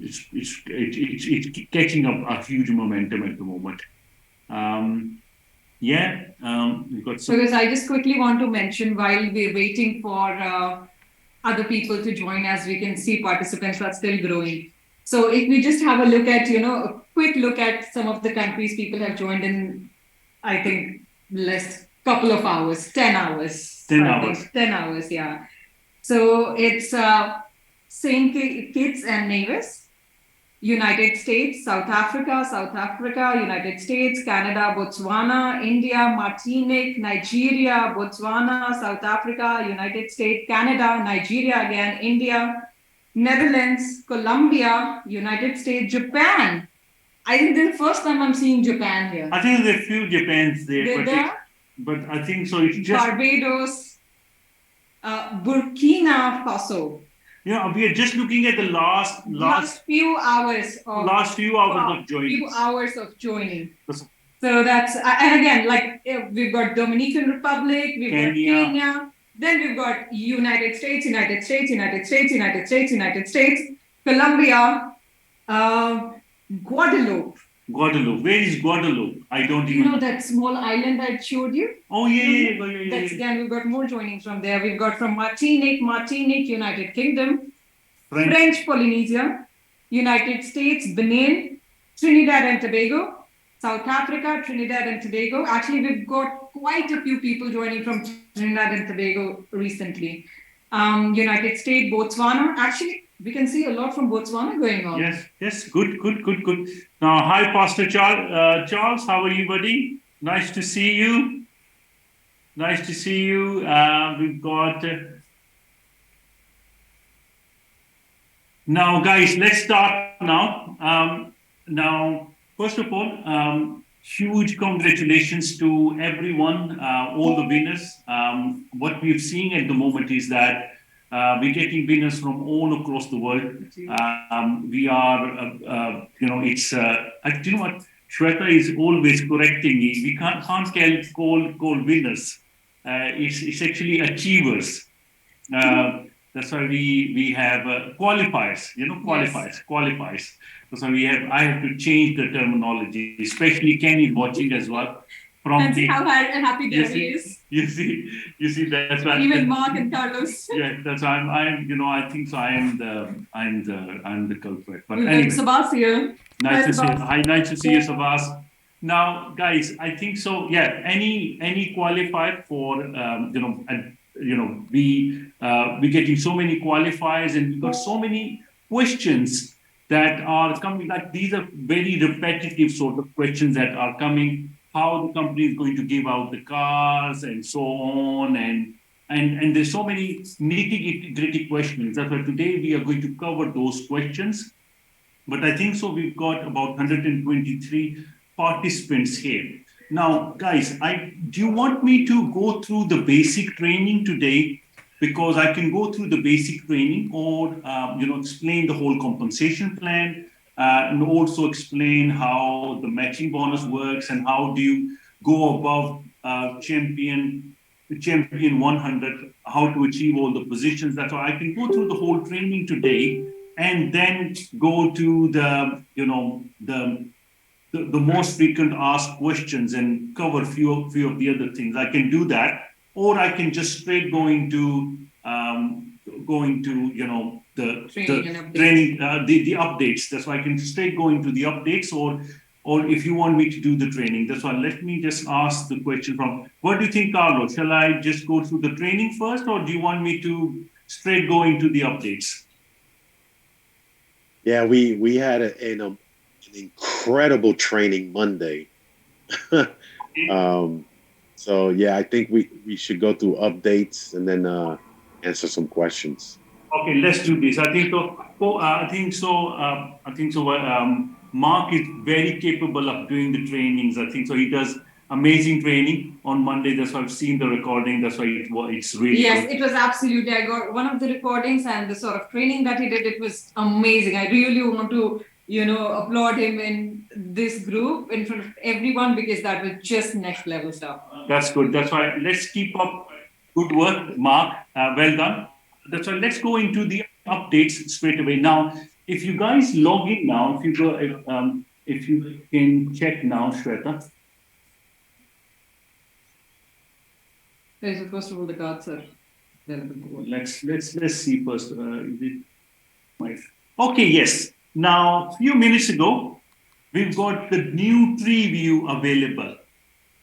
it's catching up a huge momentum at the moment. We've got some. Because I just quickly want to mention while we're waiting for other people to join, as we can see, participants are still growing. So if we just have a look at, a quick look at some of the countries people have joined in, I think, less couple of hours, 10 hours. 10 hours. 10 hours, yeah. So it's St. Kitts and Nevis, United States, South Africa, United States, Canada, Botswana, India, Martinique, Nigeria, Botswana, South Africa, United States, Canada, Nigeria again, India, Netherlands, Colombia, United States, Japan. I think this is the first time I'm seeing Japan here. I think there are a few Japans there, but I think so. It's just Barbados, Burkina Faso. We are just looking at the last few hours of joining. So that's, and again, we've got Dominican Republic, we've got Kenya, then we've got United States, Colombia, Guadeloupe. Guadeloupe. Where is Guadeloupe? I don't even know that small island I showed you? Oh, yeah. That's again, we've got more joinings from there. We've got from Martinique, United Kingdom, French Polynesia, United States, Benin, Trinidad and Tobago, South Africa, Trinidad and Tobago. Actually, we've got quite a few people joining from Trinidad and Tobago recently. United States, Botswana. Actually, we can see a lot from Botswana going on. Yes. Good. Now, hi, Pastor Charles. How are you, buddy? Nice to see you. We've got... Now, guys, let's start now. Now, first of all, huge congratulations to everyone, all the winners. What we're seeing at the moment is that we're getting winners from all across the world. We are, it's, you know what? Shweta is always correcting me. We can't call winners. It's actually achievers. That's why we have qualifiers. Qualifiers. That's why I have to change the terminology. Especially Ken is watching as well. And see how happy Gary is. You see, that's why. Even Mark and Carlos. Yeah, that's why I think so. I'm the culprit. But anyway, Sabas here. Nice to see you. Hi, nice to see you, Sabas. Now, guys, I think so. Yeah, any qualifier for we're getting so many qualifiers, and we've got so many questions that are coming. Like these are very repetitive sort of questions that are coming. How the company is going to give out the cars and so on, and there's so many nitty-gritty questions. That's why today we are going to cover those questions. But I think so we've got about 123 participants here. Now, guys, do you want me to go through the basic training today? Because I can go through the basic training, or explain the whole compensation plan. And also explain how the matching bonus works and how do you go above champion 100, how to achieve all the positions. That's why I can go through the whole training today and then go to the most frequent asked questions and cover few of the other things. I can do that, or I can just straight go into the training, the updates. That's why I can straight go into the updates, or if you want me to do the training. That's why let me just ask the question from, what do you think, Carlos? Shall I just go through the training first, or do you want me to straight go into the updates? Yeah, we had an incredible training Monday. So yeah, I think we should go through updates and then answer some questions. Okay, let's do this. I think so. Mark is very capable of doing the trainings. I think so. He does amazing training on Monday. That's why I've seen the recording. That's why it's really good. It was absolutely. I got one of the recordings and the sort of training that he did. It was amazing. I really want to applaud him in this group in front of everyone, because that was just next level stuff. That's good. That's why let's keep up good work, Mark. Well done. That's why let's go into the updates straight away. Now, if you guys log in now, if you can check now, Shweta. First of all, the cards are available. Let's see first. Is it my? Okay, yes. Now, a few minutes ago, we've got the new tree view available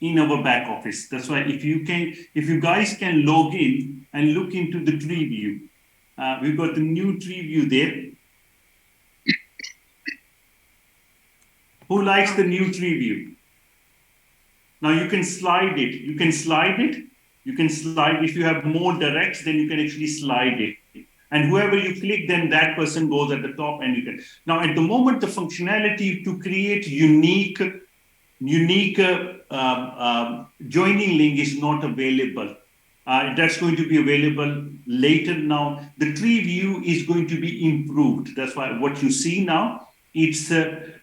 in our back office. That's why if you guys can log in and look into the tree view, we've got the new tree view there. Who likes the new tree view? Now you can slide it. You can slide it. You can slide. If you have more directs, then you can actually slide it. And whoever you click, then that person goes at the top, and you can. Now, at the moment, the functionality to create unique joining link is not available. That's going to be available later. Now, the tree view is going to be improved. That's why what you see now, it's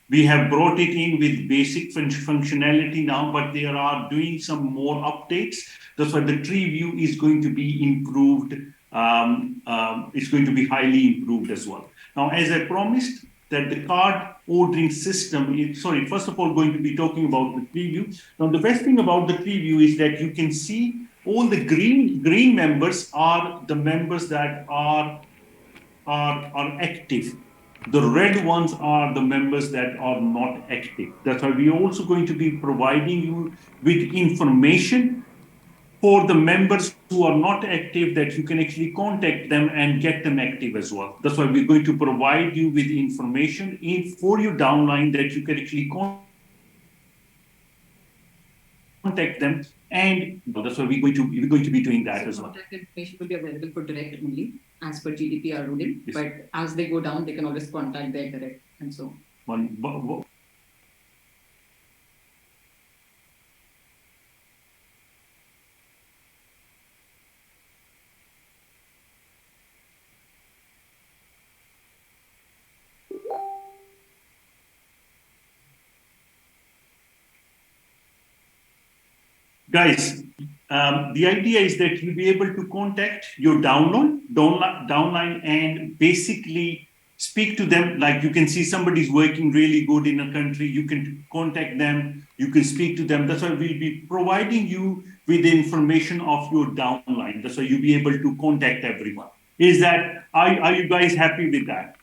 we have brought it in with basic functionality now, but they are doing some more updates. That's why the tree view is going to be improved. It's going to be highly improved as well. Now, as I promised, that the card ordering system is, first of all, going to be talking about the preview. Now, the best thing about the preview is that you can see all the green members are the members that are active. The red ones are the members that are not active. That's why we're also going to be providing you with information for the members who are not active, that you can actually contact them and get them active as well. That's why we're going to provide you with information for your downline that you can actually contact them, and that's why we're going to be doing that as well. Contact information will be available for direct only as per GDPR ruling, yes. But as they go down, they can always contact their direct and so on. Guys, the idea is that you'll be able to contact your downline and basically speak to them. Like you can see somebody's working really good in a country, you can contact them, you can speak to them. That's why we'll be providing you with the information of your downline. That's why you'll be able to contact everyone. Are you guys happy with that?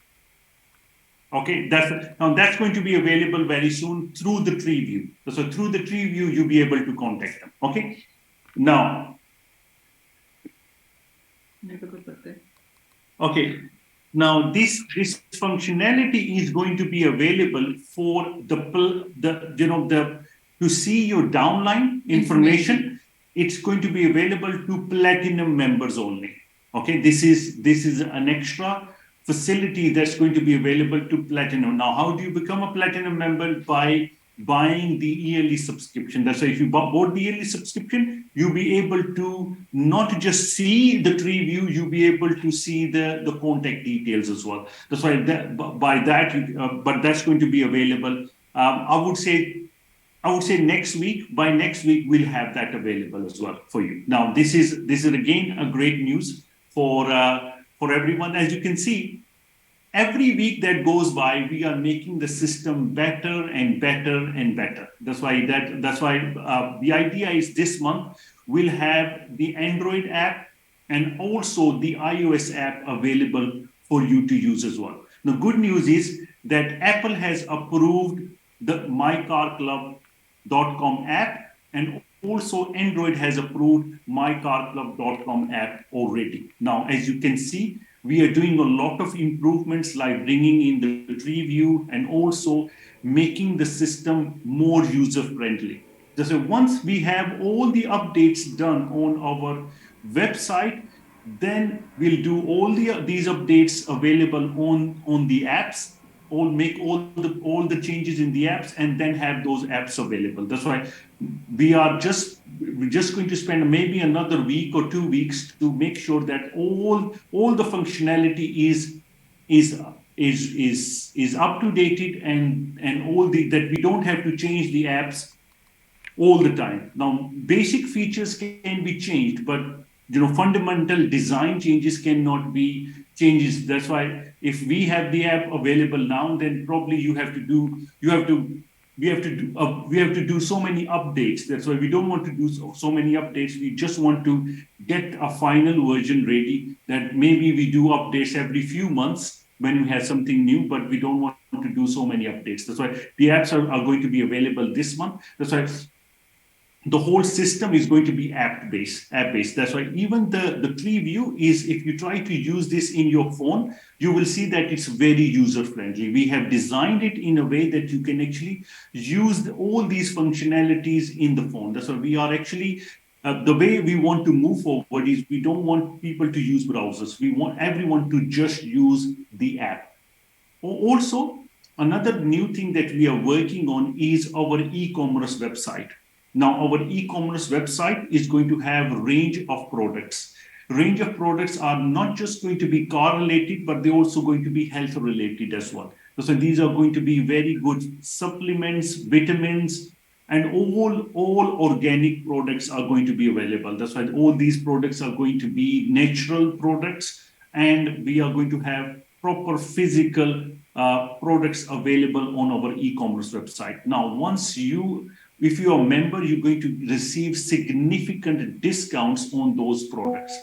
Okay, that's going to be available very soon through the tree view. So through the tree view, you'll be able to contact them. Okay, now. Okay, now this functionality is going to be available for to see your downline information. It's going to be available to platinum members only. Okay, this is an extra facility that's going to be available to platinum. Now, how do you become a platinum member? By buying the yearly subscription. That's why if you bought the yearly subscription, you'll be able to not just see the tree view, you'll be able to see the contact details as well. That's why but that's going to be available. I would say next week. By next week, we'll have that available as well for you. Now, this is again a great news for everyone. As you can see, every week that goes by, we are making the system better and better and better. That's why the idea is this month we'll have the Android app and also the iOS app available for you to use as well. The good news is that Apple has approved the MyCarClub.com app, and also Android has approved MyCarClub.com app already. Now, as you can see, we are doing a lot of improvements, like bringing in the tree view and also making the system more user-friendly. So once we have all the updates done on our website, then we'll do all these updates available on the apps, make all the changes in the apps, and then have those apps available. That's why we're just going to spend maybe another week or 2 weeks to make sure that all the functionality is up to date, and that we don't have to change the apps all the time. Now, basic features can be changed, but fundamental design changes cannot be changes. That's why if we have the app available now, then probably we have to do so many updates. That's why we don't want to do so many updates. We just want to get a final version ready, that maybe we do updates every few months when we have something new, but we don't want to do so many updates. That's why the apps are going to be available this month. That's why the whole system is going to be app-based. That's why even the tree view is, if you try to use this in your phone, you will see that it's very user-friendly. We have designed it in a way that you can actually use all these functionalities in the phone. That's why we are actually, the way we want to move forward is we don't want people to use browsers. We want everyone to just use the app. Also, another new thing that we are working on is our e-commerce website. Now, our e-commerce website is going to have a range of products. Range of products are not just going to be car related, but they're also going to be health related as well. So these are going to be very good supplements, vitamins, and all organic products are going to be available. That's why all these products are going to be natural products, and we are going to have proper physical products available on our e-commerce website. Now, if you're a member, you're going to receive significant discounts on those products.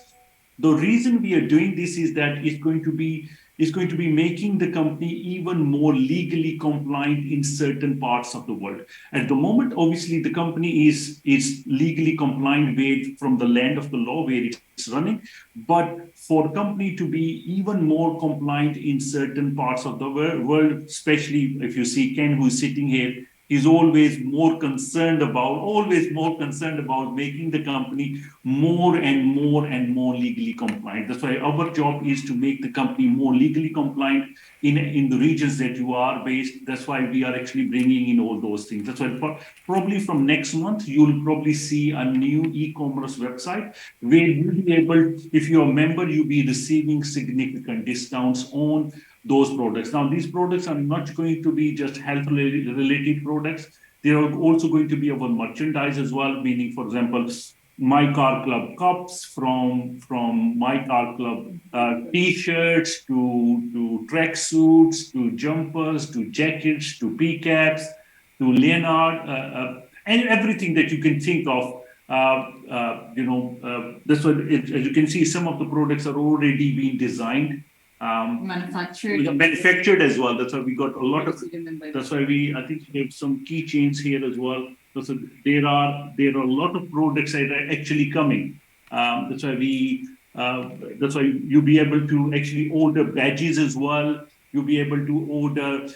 The reason we are doing this is that it's going to be making the company even more legally compliant in certain parts of the world. At the moment, obviously, the company is legally compliant from the land of the law where it's running. But for a company to be even more compliant in certain parts of the world, especially if you see Ken, who's sitting here, is always more concerned about making the company more and more legally compliant. That's why our job is to make the company more legally compliant in the regions that you are based. That's why we are actually bringing in all those things. That's why probably from next month, you'll probably see a new e-commerce website where you'll be able, if you're a member, you'll be receiving significant discounts on those products. Now, these products are not going to be just health-related products. They are also going to be our merchandise as well, meaning, for example, MyCarClub cups, from MyCarClub T-shirts to tracksuits to jumpers to jackets to PCAPs to Leonard, and everything that you can think of. That's what, as you can see, some of the products are already being designed. Manufactured as well. That's why we got a lot of. That's why I think we have some keychains here as well. So there are a lot of products that are actually coming. That's why you'll be able to actually order badges as well. You'll be able to order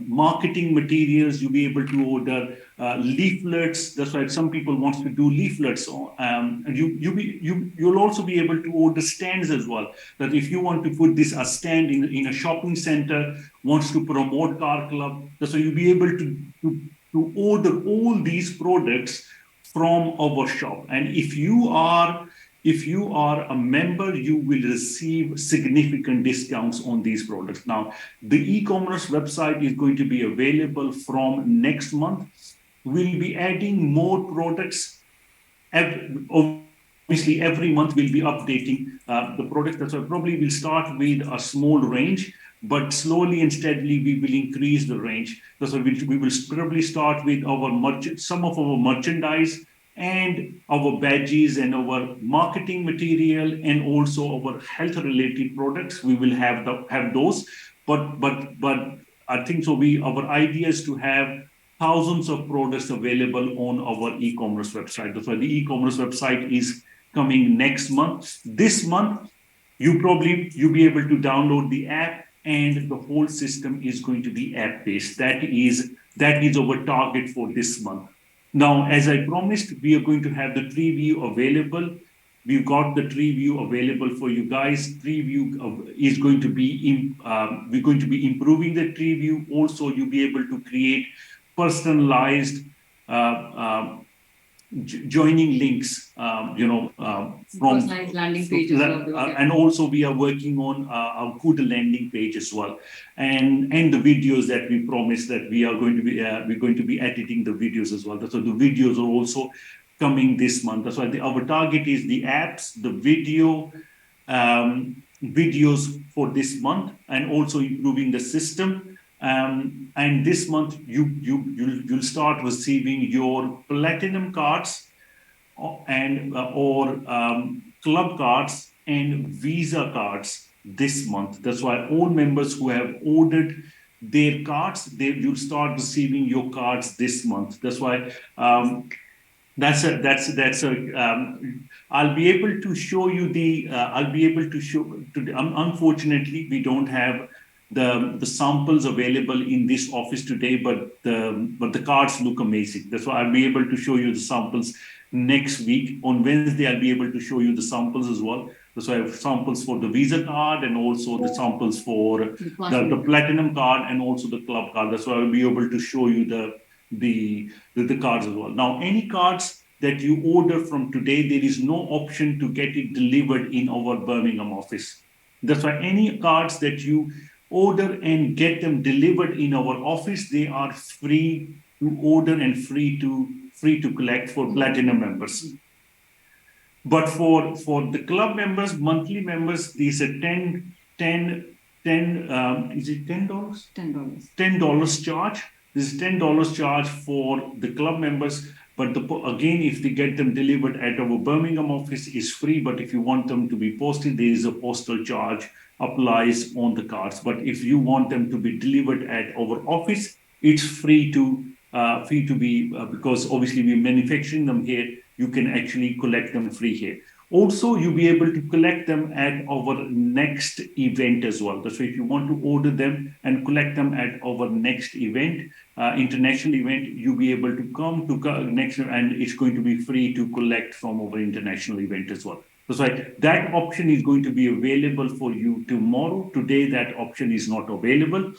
marketing materials. You'll be able to order leaflets. That's why some people want to do leaflets. And you'll also be able to order stands as well. That if you want to put a stand in a shopping center, wants to promote Car Club, that's why you'll be able to order all these products from our shop. And if you are a member, you will receive significant discounts on these products. Now, the e-commerce website is going to be available from next month. We'll be adding more products. Obviously, every month we'll be updating the products. That's why probably we'll start with a small range, but slowly and steadily we will increase the range. That's why we will probably start with some of our merchandise and our badges and our marketing material and also our health related products. We will have those, but I think so. Our idea is to have thousands of products available on our e-commerce website. That's why the e-commerce website is coming next month. This month, you'll be able to download the app, and the whole system is going to be app-based. That is our target for this month. Now, as I promised, we are going to have the tree view available. We've got the tree view available for you guys. Tree view is going to be, we're going to be improving the tree view. Also, you'll be able to create personalized joining links, from personalized landing pages. And also we are working on a good landing page as well, and the videos that we promised that we're going to be editing the videos as well. So the videos are also coming this month. That's why our target is the apps, the video, videos for this month and also improving the system. And this month you'll start receiving your platinum cards and or club cards and Visa cards this month. That's why all members who have ordered their cards, you'll start receiving your cards this month. That's why I'll be able to show you the. I'll be able to show. Unfortunately, we don't have the samples available in this office today, but the cards look amazing. That's why I'll be able to show you the samples next week. On Wednesday, I'll be able to show you the samples as well. So I have samples for the Visa card and also the samples for the platinum card and also the club card. That's why I'll be able to show you the cards as well. Now, any cards that you order from today, there is no option to get it delivered in our Birmingham office. That's why any cards that you order and get them delivered in our office, they are free to order and free to collect for platinum members. But for the club members, monthly members, these are is it $10? $10 charge. This is $10 charge for the club members. But again, if they get them delivered at our Birmingham office, is free. But if you want them to be posted, there is a postal charge applies on the cards. But if you want them to be delivered at our office, it's free to be because obviously we're manufacturing them here. You can actually collect them free here. Also, you'll be able to collect them at our next event as well. So if you want to order them and collect them at our next event, international event, you'll be able to come to next, and it's going to be free to collect from our international event as well. So that option is going to be available for you tomorrow. Today, that option is not available.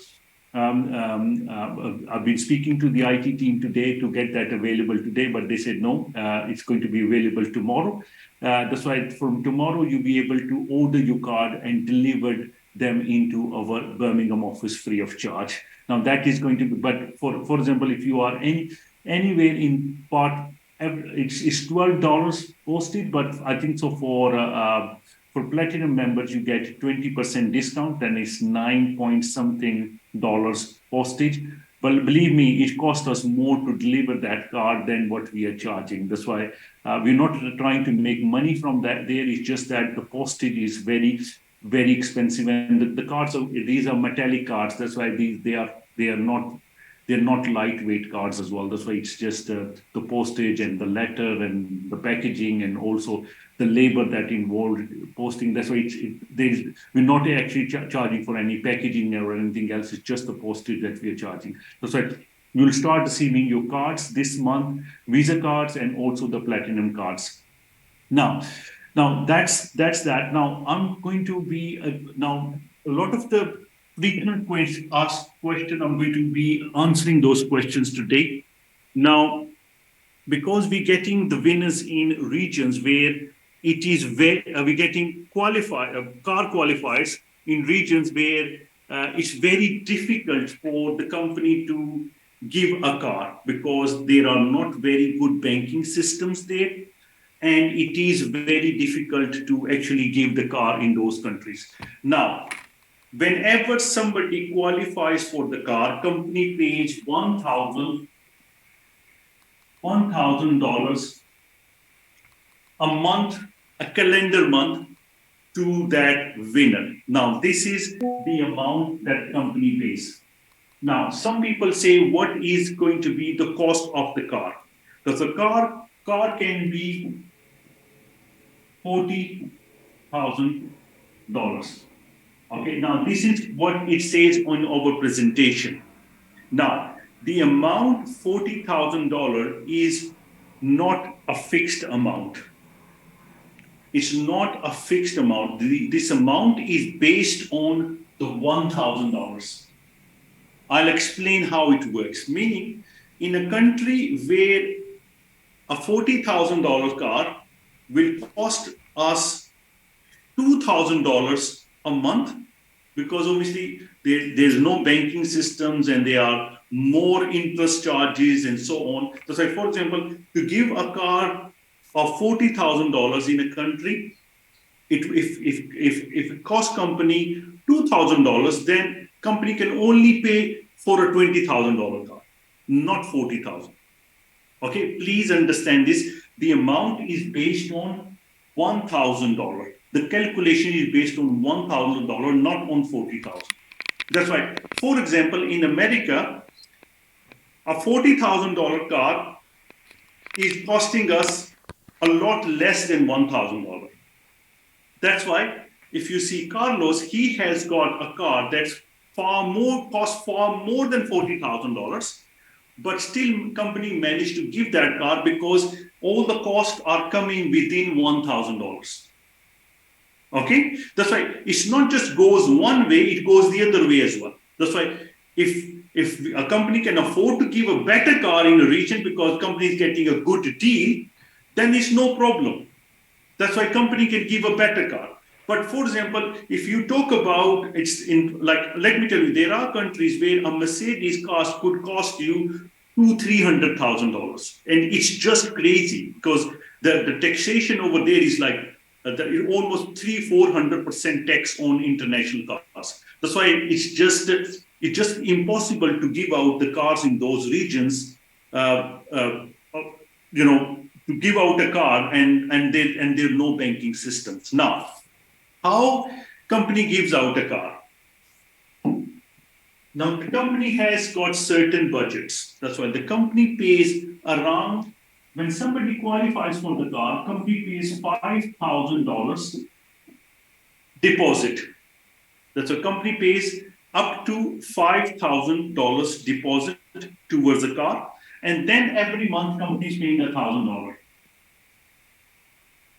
I've been speaking to the IT team today to get that available today, but they said no, it's going to be available tomorrow. That's why from tomorrow you'll be able to order your card and deliver them into our Birmingham office free of charge. Now that is going to be, but for example, if you are anywhere in part, it's $12 posted, but I think so for platinum members, you get 20% discount, and it's 9 point something dollars postage. But believe me, it costs us more to deliver that card than what we are charging. That's why we're not trying to make money from that. There is just that the postage is very, very expensive, and the cards these are metallic cards. That's why they're not lightweight cards as well. That's why it's just the postage and the letter and the packaging and also the labor that involved posting. That's why we're not actually charging for any packaging or anything else. It's just the postage that we are charging. That's why you'll start receiving your cards this month, Visa cards and also the platinum cards. Now that's that. Now I'm going to be now a lot of the frequent asked question. I'm going to be answering those questions today. Now, because we're getting the winners in regions where it is we're getting car qualifiers in regions where it's very difficult for the company to give a car because there are not very good banking systems there. And it is very difficult to actually give the car in those countries. Now, whenever somebody qualifies for the car, company pays $1,000 a month, a calendar month to that winner. Now, this is the amount that company pays. Now, some people say, what is going to be the cost of the car? Because the car can be $40,000. Okay, now this is what it says on our presentation. Now, the amount $40,000 is not a fixed amount. It's not a fixed amount. This amount is based on the $1,000. I'll explain how it works. Meaning, in a country where a $40,000 car will cost us $2,000 a month, because obviously there's no banking systems and there are more interest charges and so on. So, say, for example, to give a car of $40,000 in a country, if it costs company $2,000, then company can only pay for a $20,000 car, not 40,000. Okay, please understand this. The amount is based on $1,000. The calculation is based on $1,000, not on 40,000. That's right. For example, in America, a $40,000 car is costing us a lot less than $1,000. That's why if you see Carlos, he has got a car that's costs far more than $40,000, but still company managed to give that car because all the costs are coming within $1,000. Okay, that's why it's not just goes one way; it goes the other way as well. That's why if a company can afford to give a better car in a region because company is getting a good deal, then it's no problem. That's why company can give a better car. But for example, if you talk about it's in like let me tell you, there are countries where a Mercedes car could cost you $200,000-300,000, and it's just crazy because the taxation over there is like almost 300-400% tax on international cars. That's why it's just impossible to give out the cars in those regions. To give out a car and there are no banking systems. Now, how company gives out a car? Now, the company has got certain budgets. That's why the company pays around, when somebody qualifies for the car, company pays $5,000 deposit. That's why company pays up to $5,000 deposit towards the car. And then every month company is paying $1,000.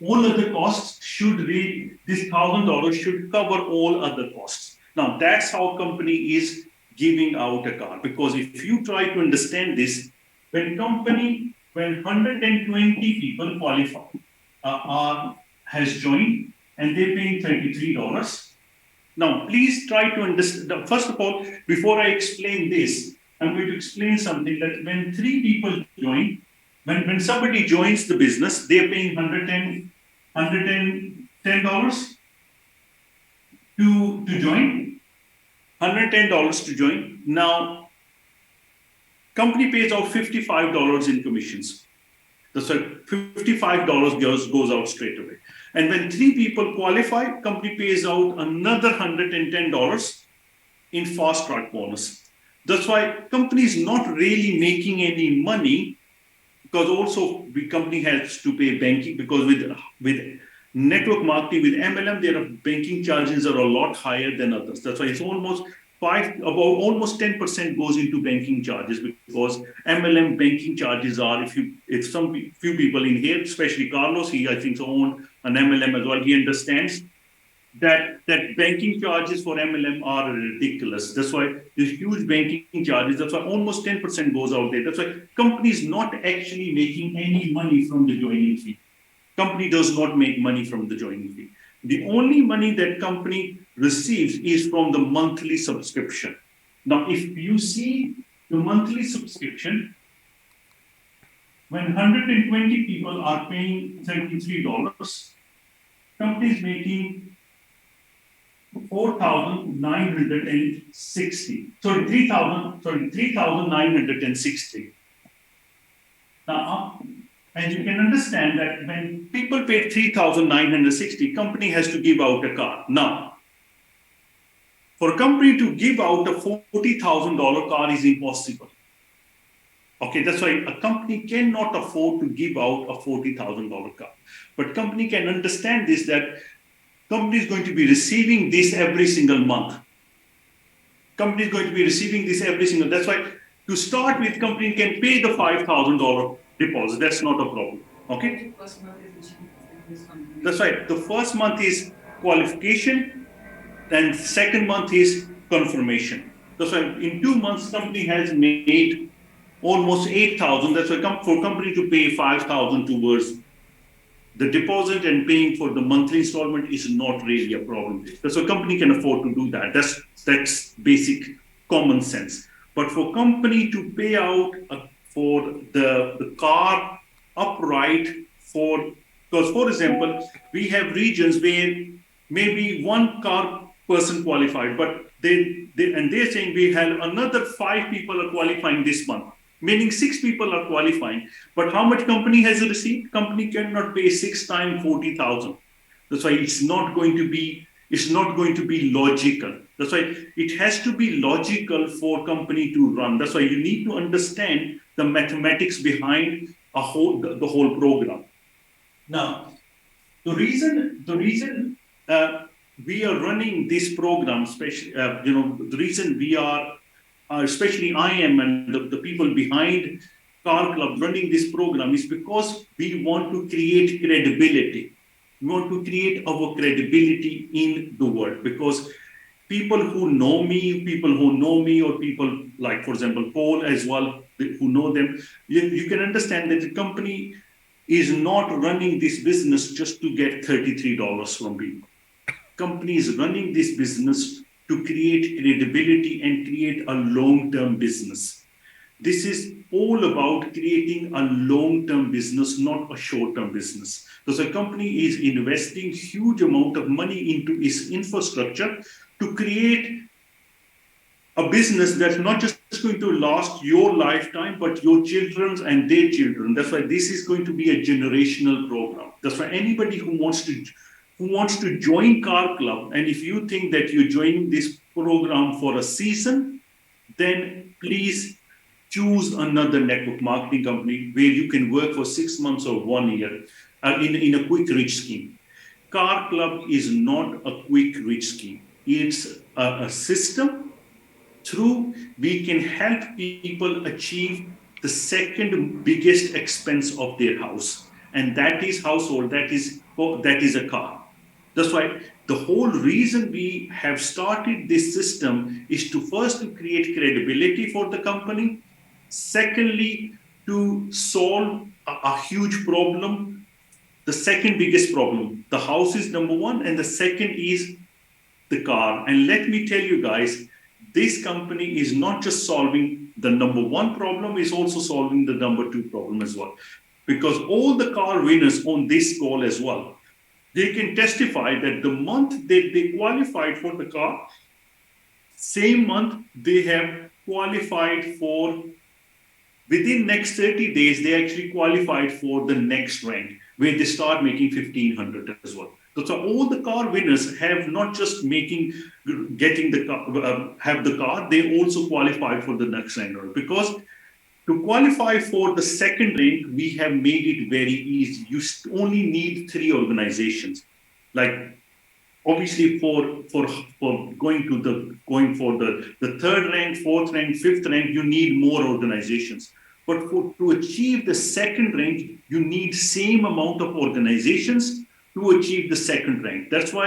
All other costs this $1,000 should cover all other costs. Now that's how company is giving out a car. Because if you try to understand this, when 120 people qualify, has joined and they're paying $23. Now please try to understand. First of all, before I explain this, I'm going to explain something that when 3 people join, when somebody joins the business, they're paying $110 to join. $110 to join. Now, company pays out $55 in commissions. That's why $55 goes out straight away. And when 3 people qualify, company pays out another $110 in fast track bonus. That's why company is not really making any money, because also the company has to pay banking, because with network marketing, with MLM, their banking charges are a lot higher than others. That's why it's almost 10% goes into banking charges, because MLM banking charges are, if few people in here, especially Carlos, he I think owned an MLM as well, he understands that banking charges for MLM are ridiculous. That's why there's huge banking charges. That's why almost 10% goes out there. That's why company is not actually making any money from the joining fee. Company does not make money from the joining fee. The only money that company receives is from the monthly subscription. Now, if you see the monthly subscription, when 120 people are paying $33, company is making 3,960. Now, and you can understand that when people pay 3,960, company has to give out a car. Now, for a company to give out a $40,000 car is impossible. Okay, that's why a company cannot afford to give out a $40,000 car. But company can understand this, that company is going to be receiving this every single month. Company is going to be receiving this every single. That's why to start with, company can pay the $5,000 deposit. That's not a problem. Okay. That's right. The first month is qualification, and second month is confirmation. That's why in 2 months, company has made almost 8,000. That's why for company to pay 5,000 towards the deposit and paying for the monthly installment is not really a problem. So a company can afford to do that. That's basic common sense. But for company to pay out for the car upright for Because, for example, we have regions where maybe one car person qualified, but they're saying we have another 5 people are qualifying this month, meaning 6 people are qualifying. But how much company has received? Company cannot pay 6 times 40,000. That's why it's not going to be logical. That's why it has to be logical for company to run. That's why you need to understand the mathematics behind the whole program. Now, the reason we are running this program, especially the reason we are, especially I am and the people behind Car Club running this program is because we want to create credibility. We want to create our credibility in the world because people who know me, or people like, for example, Paul as well, who know them, you can understand that the company is not running this business just to get $33 from people. Company is running this business to create credibility and create a long-term business. This is all about creating a long-term business, not a short-term business. Because a company is investing huge amount of money into its infrastructure to create a business that's not just going to last your lifetime, but your children's and their children. That's why this is going to be a generational program. That's why anybody who wants to join Car Club, and if you think that you're joining this program for a season, then please choose another network marketing company where you can work for 6 months or 1 year in a quick rich scheme. Car Club is not a quick rich scheme. It's a system through we can help people achieve the second biggest expense of their house, and that is household. That is a car. That's why the whole reason we have started this system is to first to create credibility for the company. Secondly, to solve a huge problem. The second biggest problem, the house is number one, and the second is the car. And let me tell you guys, this company is not just solving the number one problem, is also solving the number two problem as well. Because all the car winners on this call as well, they can testify that the month that they qualified for the car, same month they have qualified for, within next 30 days, they actually qualified for the next rank, where they start making 1,500 as well. So all the car winners have not just getting the car, have the car, they also qualified for the next rank. Because to qualify for the second rank, we have made it very easy. You only need 3 organizations. Like obviously for going for the third rank, fourth rank, fifth rank, you need more organizations. But to achieve the second rank, you need same amount of organizations to achieve the second rank. That's why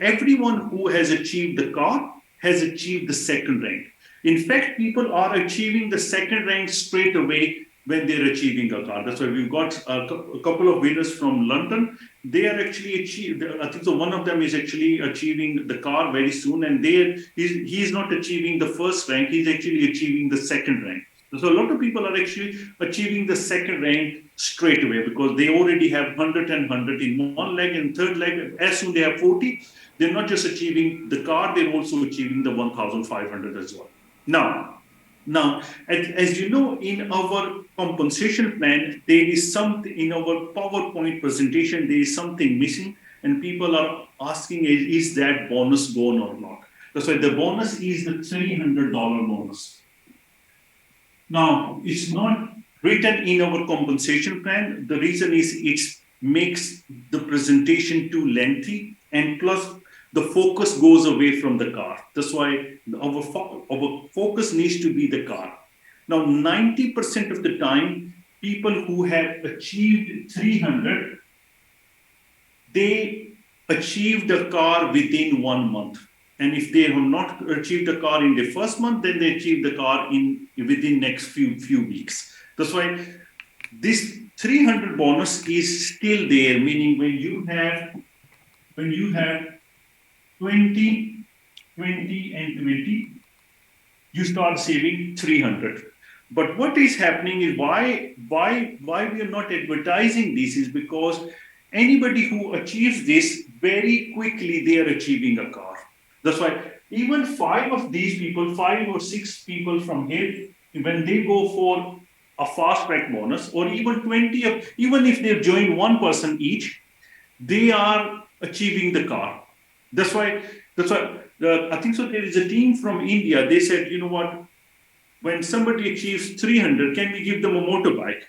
everyone who has achieved the car has achieved the second rank. In fact, people are achieving the second rank straight away when they're achieving a car. That's why we've got a couple of winners from London. They are actually achieved. I think so. One of them is actually achieving the car very soon, and he's not achieving the first rank. He's actually achieving the second rank. So a lot of people are actually achieving the second rank straight away because they already have 100 and 100 in one leg, and third leg, as soon they have 40, they're not just achieving the car, they're also achieving the 1,500 as well. Now, as you know, in our compensation plan, there is something in our PowerPoint presentation, there is something missing, and people are asking, is that bonus gone or not? That's why the bonus is the $300 bonus. Now, it's not written in our compensation plan. The reason is it makes the presentation too lengthy, and plus the focus goes away from the car. That's why our focus needs to be the car. Now, 90% of the time, people who have achieved 300, they achieved a car within 1 month. And if they have not achieved a car in the first month, then they achieve the car within next few weeks. That's why this 300 bonus is still there, meaning when you have 20, 20, and 20, you start saving 300. But what is happening is why we are not advertising this is because anybody who achieves this, very quickly they are achieving a car. That's why even 5 or 6 people from here, when they go for a fast track bonus, or even 20, even if they join one person each, they are achieving the car. That's why I think so. There is a team from India. They said, you know what? When somebody achieves 300, can we give them a motorbike?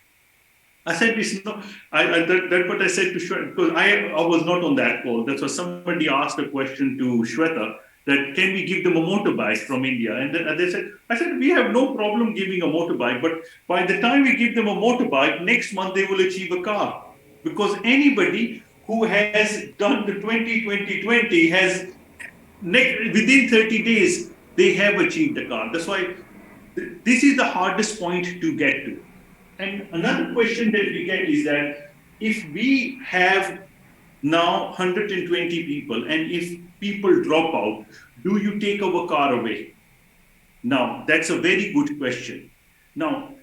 I said, this no, that's what I said to Shweta, because I was not on that call. That's why somebody asked a question to Shweta that can we give them a motorbike from India? And they said, I said, we have no problem giving a motorbike, but by the time we give them a motorbike, next month they will achieve a car. Because anybody who has done the 20-20-20 has, within 30 days, they have achieved the car. That's why this is the hardest point to get to. And another question that we get is that if we have now 120 people, and if people drop out, do you take our car away? Now, that's a very good question. Now,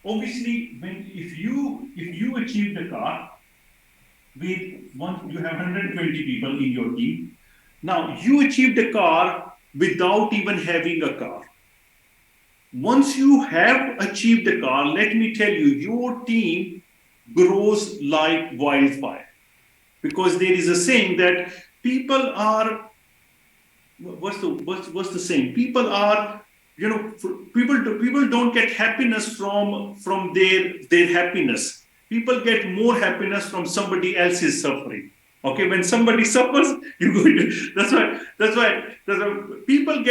obviously, if you achieve the car with you have 120 people in your team. Now, you achieve the car without even having a car. Once you have achieved the car, let me tell you, your team grows like wildfire. Because there is a saying that people are, what's the saying? People are, people don't get happiness from their happiness. People get more happiness from somebody else's suffering. Okay, when somebody suffers, you go to, that's why people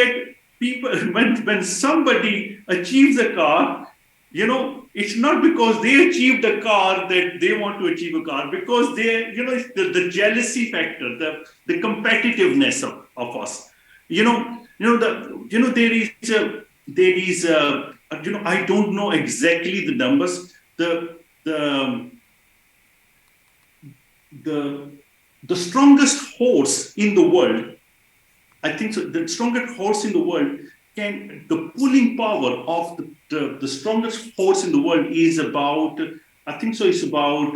when somebody achieves a car, it's not because they achieved a car that they want to achieve a car, because it's the jealousy factor, the competitiveness of us. There is I don't know exactly the numbers. The strongest horse in the world, I think so, the strongest horse in the world the pulling power of the strongest horse in the world is about, I think so, it's about,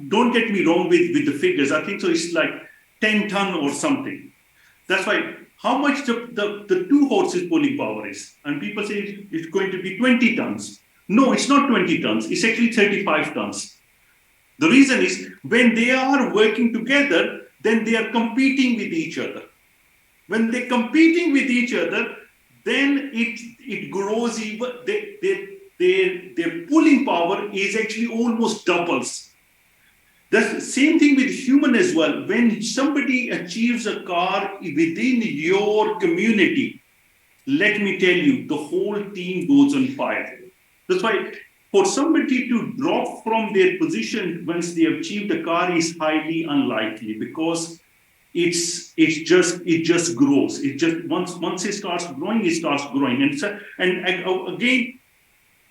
don't get me wrong with the figures, I think so, it's like 10 ton or something. That's why, how much the two horses pulling power is. And people say it's going to be 20 tons. No, it's not 20 tons, it's actually 35 tons. The reason is when they are working together, then they are competing with each other. When they're competing with each other, then it grows even, their pulling power is actually almost doubles. That's the same thing with human as well. When somebody achieves a car within your community, let me tell you, the whole team goes on fire. That's why for somebody to drop from their position once they achieve the car is highly unlikely, because it just grows. It just once it starts growing, it starts growing. And again,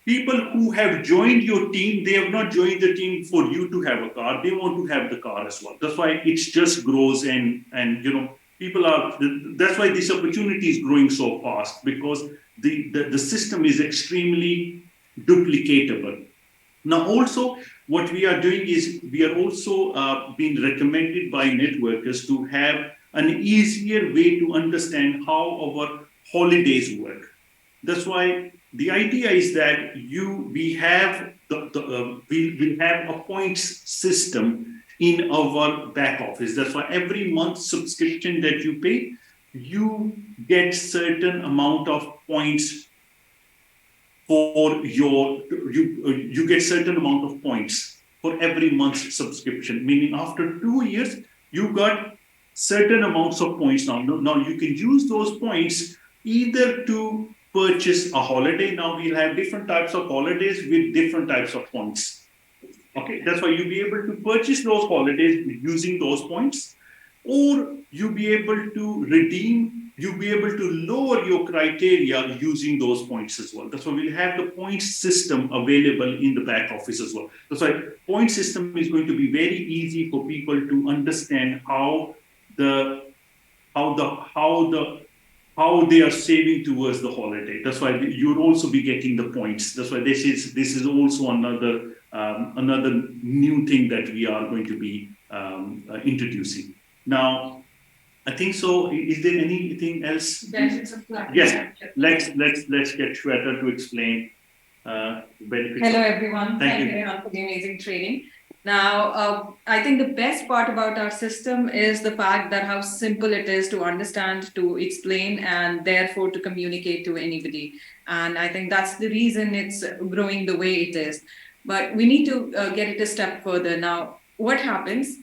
people who have joined your team, they have not joined the team for you to have a car. They want to have the car as well. That's why it just grows, and people are. That's why this opportunity is growing so fast, because the system is extremely duplicatable. Now, also, what we are doing is we are also being recommended by networkers to have an easier way to understand how our holidays work. That's why the idea is that we have we have a points system in our back office. That's why every month subscription that you pay, you get certain amount of points for you get certain amount of points for every month's subscription, meaning after 2 years you got certain amounts of points. Now you can use those points either to purchase a holiday. Now we'll have different types of holidays with different types of points. Okay, that's why you'll be able to purchase those holidays using those points, or you'll be able to redeem, you'll be able to lower your criteria using those points as well. That's why we'll have the points system available in the back office as well. That's why point system is going to be very easy for people to understand how they are saving towards the holiday. That's why you'll also be getting the points. That's why this is also another another new thing that we are going to be introducing. Now, I think so. Is there anything else? Benefits of platinum. Yes, let's get Shweta to explain benefits. Hello, everyone. Thank you, Rehan, for the amazing training. Now, I think the best part about our system is the fact that how simple it is to understand, to explain, and therefore to communicate to anybody. And I think that's the reason it's growing the way it is. But we need to get it a step further. Now, what happens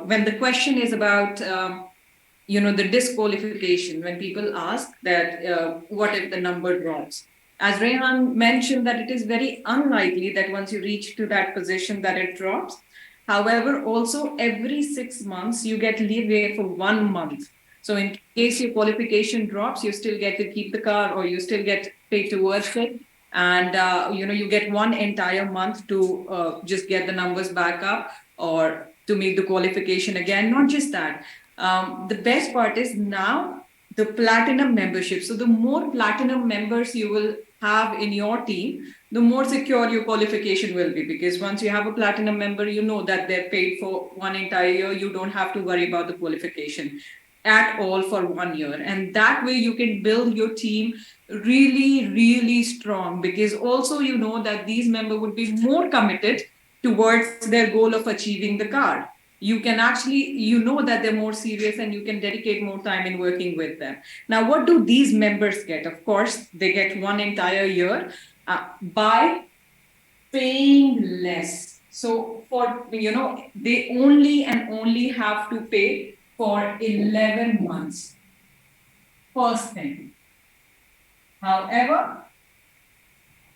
when the question is about the disqualification, when people ask that what if the number drops? As Rehan mentioned, that it is very unlikely that once you reach to that position that it drops. However, also every 6 months you get leeway for 1 month. So in case your qualification drops, you still get to keep the car or you still get paid towards it. And you get 1 entire month to just get the numbers back up or to make the qualification again. Not just that. The best part is now the platinum membership. So the more platinum members you will have in your team, the more secure your qualification will be. Because once you have a platinum member, you know that they're paid for 1 entire year. You don't have to worry about the qualification at all for 1 year. And that way you can build your team really, really strong. Because also you know that these members would be more committed towards their goal of achieving the card. You can actually, that they're more serious and you can dedicate more time in working with them. Now, what do these members get? Of course, they get 1 entire year by paying less. So they only have to pay for 11 months. First thing. However,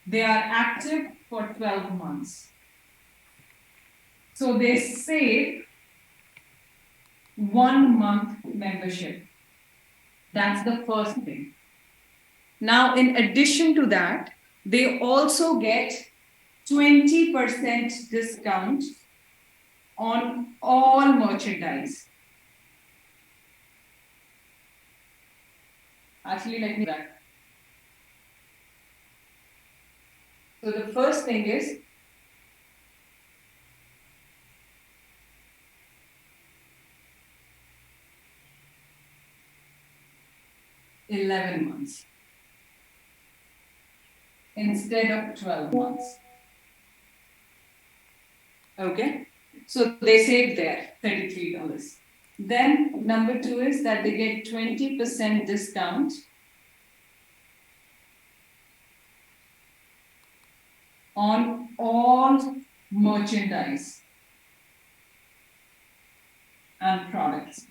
they are active for 12 months. So they save 1 month membership. That's the first thing. Now, in addition to that, they also get 20% discount on all merchandise. Actually, let me back. So the first thing is $11 months instead of 12 months. Okay, so they save there $33. Then number 2 is that they get 20% discount on all merchandise and products.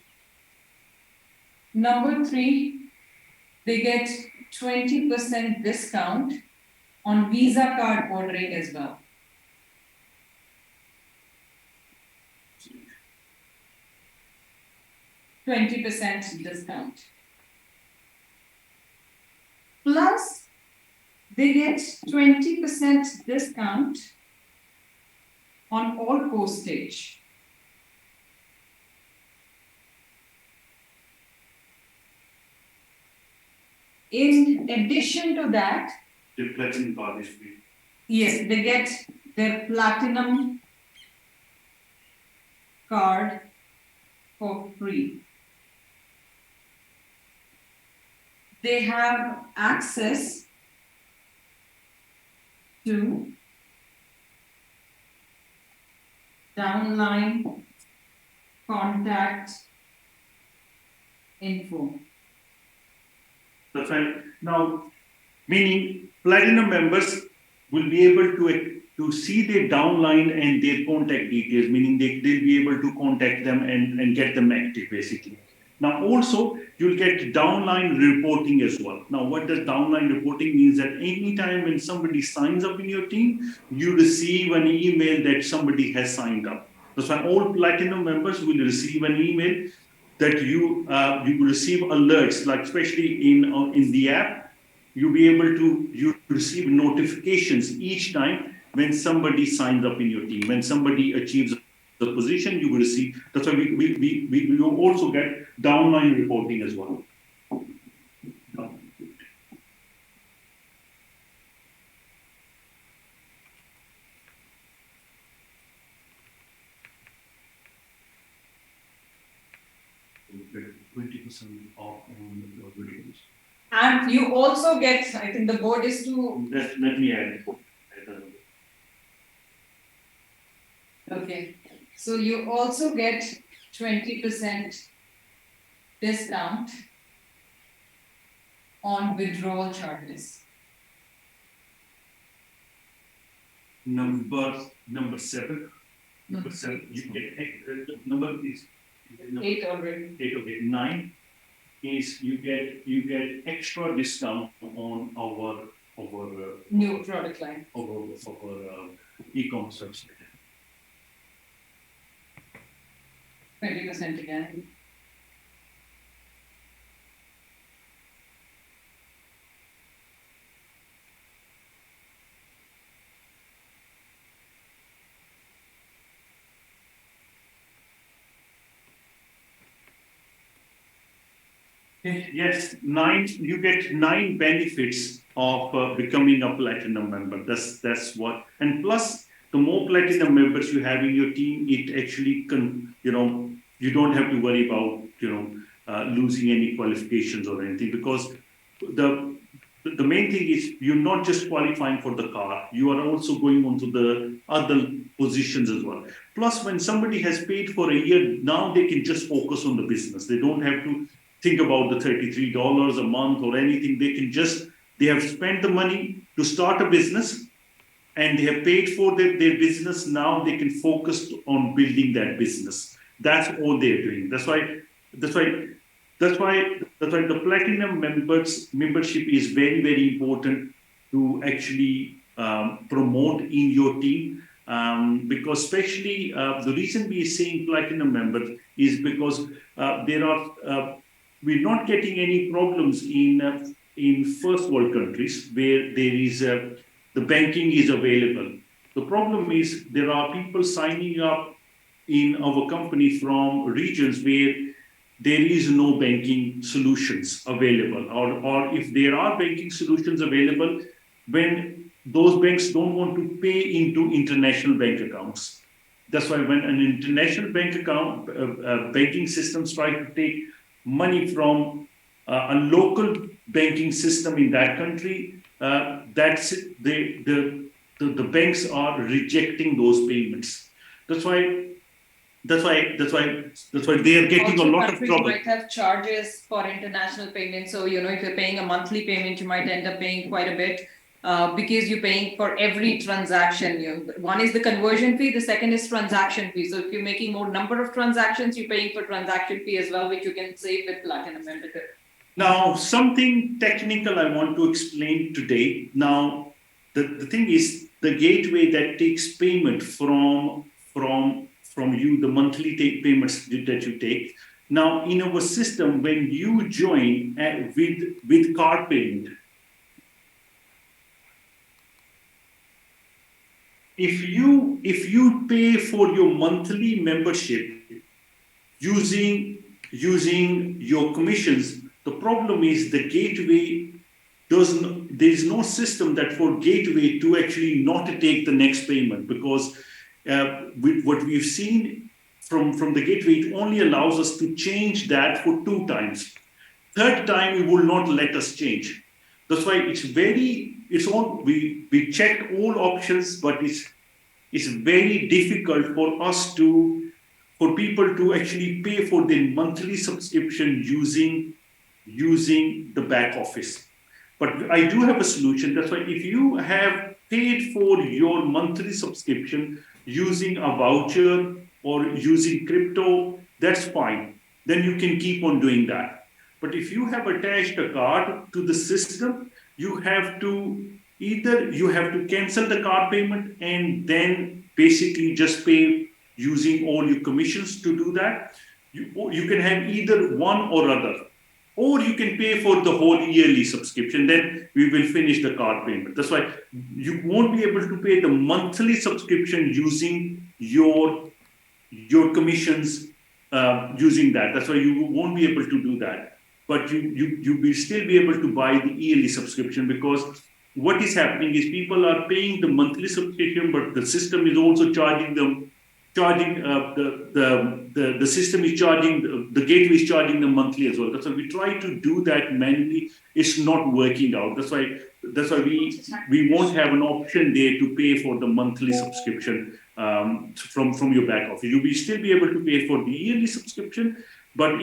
Number 3, they get 20% discount on Visa card ordering as well. $20 discount. Plus, they get 20% discount on all postage. In addition to that, the platinum card is free. Yes, they get their platinum card for free. They have access to downline contact info. That's right. Now, meaning platinum members will be able to see their downline and their contact details, meaning they'll be able to contact them and get them active, basically. Now, also, you'll get downline reporting as well. Now, what does downline reporting means? That anytime when somebody signs up in your team, you receive an email that somebody has signed up. That's why all platinum members will receive an email that you receive alerts, like especially in the app, you'll be able to receive notifications each time when somebody signs up in your team. When somebody achieves the position, you will receive. That's why we will also get downline reporting as well. listen of your videos. And you also get, I think the board is to. Let me add. Okay. So you also get 20% discount on withdrawal charges. Number 7. Number 7. You get number is 8 already. 8. Okay. 9 is you get extra discount on our New product line. Our e-commerce website. 20% again. Yes, 9. You get 9 benefits of becoming a platinum member. That's what. And plus, the more platinum members you have in your team, it actually you don't have to worry about losing any qualifications or anything, because the main thing is you're not just qualifying for the car, you are also going on to the other positions as well. Plus, when somebody has paid for a year, now they can just focus on the business. They don't have to think about the $33 a month or anything. They have spent the money to start a business, and they have paid for their business. Now they can focus on building that business. That's all they're doing. That's why the platinum membership is very, very important to actually promote in your team. Because especially the reason we are saying platinum members is because we're not getting any problems in first world countries where there is the banking is available. The problem is there are people signing up in our company from regions where there is no banking solutions available, or if there are banking solutions available, when those banks don't want to pay into international bank accounts. That's why when an international bank account, banking systems try to take money from a local banking system in that country, the banks are rejecting those payments. That's why they are getting Also, a lot of trouble. Might have charges for international payments. So, if you're paying a monthly payment, you might end up paying quite a bit because you're paying for every transaction. One is the conversion fee, the second is transaction fee. So if you're making more number of transactions, you're paying for transaction fee as well, which you can save with Platinum membership. Now, something technical I want to explain today. Now, the thing is the gateway that takes payment from you, the monthly payments that you take. Now, in our system, when you join with card payment, if you pay for your monthly membership using your commissions, the problem is the gateway there is no system that for gateway to actually not take the next payment, because what we've seen from the gateway, it only allows us to change that for 2 times. Third time, it will not let us change. That's why we checked all options, but it's very difficult for people to actually pay for their monthly subscription using the back office. But I do have a solution. That's why if you have paid for your monthly subscription using a voucher or using crypto, that's fine. Then you can keep on doing that. But if you have attached a card to the system, you have to cancel the card payment and then basically just pay using all your commissions to do that. You can have either one or other. Or you can pay for the whole yearly subscription, then we will finish the card payment. That's why you won't be able to pay the monthly subscription using your commissions using that. That's why you won't be able to do that. But you will still be able to buy the yearly subscription, because what is happening is people are paying the monthly subscription, but the system is also charging the the system is charging, the gateway is charging them monthly as well. That's why we try to do that manually. It's not working out. That's why we won't have an option there to pay for the monthly subscription from your back office. You will still be able to pay for the yearly subscription, but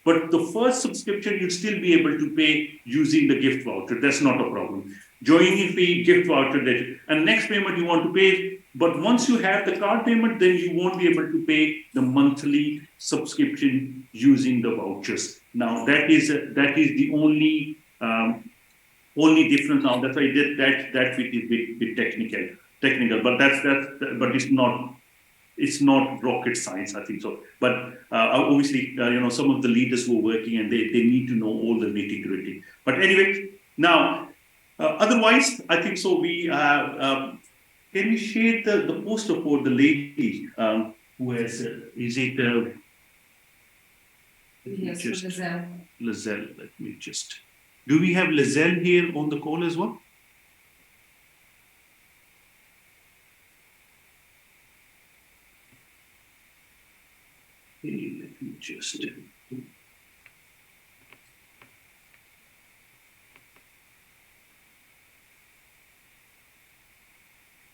but the first subscription you'll still be able to pay using the gift voucher. That's not a problem. Joining fee, gift voucher, and next payment you want to pay. But once you have the card payment, then you won't be able to pay the monthly subscription using the vouchers. Now that is the only difference. Now that's why I did that bit is bit technical, but but it's not rocket science, I think so. But obviously, some of the leaders who are working and they need to know all the nitty gritty. But anyway, now otherwise, I think so. We can we share the poster for the lady who has is it? Yes, for Lizelle. Lizelle, let me just. Do we have Lizelle here on the call as well? Okay, let me just.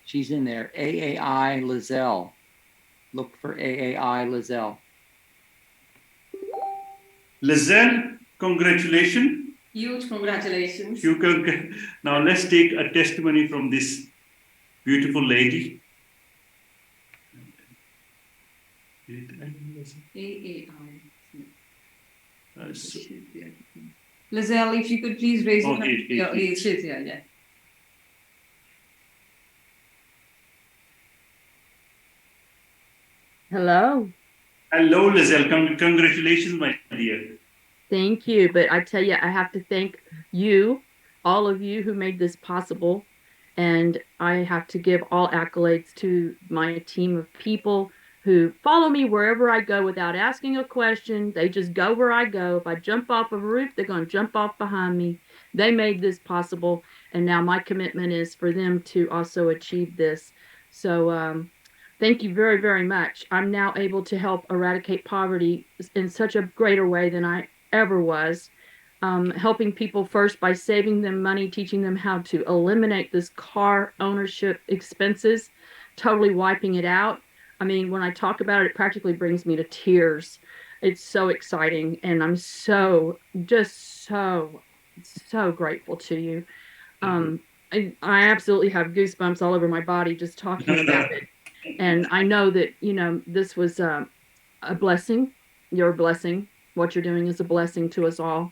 She's in there. AAI Lizelle. Look for AAI Lizelle. Lizelle, congratulations. Huge congratulations. Now let's take a testimony from this beautiful lady. AAI. So, Lizelle, if you could please raise your hand. Okay. She's here, yeah. Hello. hello, Lizelle. Congratulations, my dear. Thank you. But I tell you, I have to thank you, all of you who made this possible. And I have to give all accolades to my team of people who follow me wherever I go without asking a question. They just go where I go. If I jump off of a roof, they're going to jump off behind me. They made this possible. And now my commitment is for them to also achieve this. So, thank you very, very much. I'm now able to help eradicate poverty in such a greater way than I ever was. Helping people first by saving them money, teaching them how to eliminate this car ownership expenses, totally wiping it out. I mean, when I talk about it, it practically brings me to tears. It's so exciting. And I'm so grateful to you. I absolutely have goosebumps all over my body just talking about it. And I know that, this was a blessing. Your blessing. What you're doing is a blessing to us all.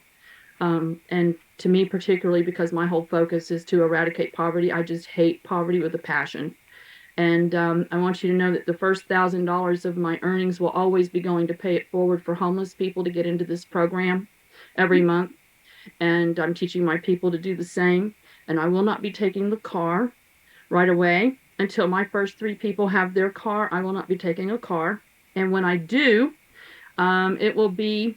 And to me particularly, because my whole focus is to eradicate poverty. I just hate poverty with a passion. And I want you to know that the first $1,000 of my earnings will always be going to pay it forward for homeless people to get into this program every month. And I'm teaching my people to do the same. And I will not be taking the car right away. Until my first 3 people have their car, I will not be taking a car. And when I do, it will be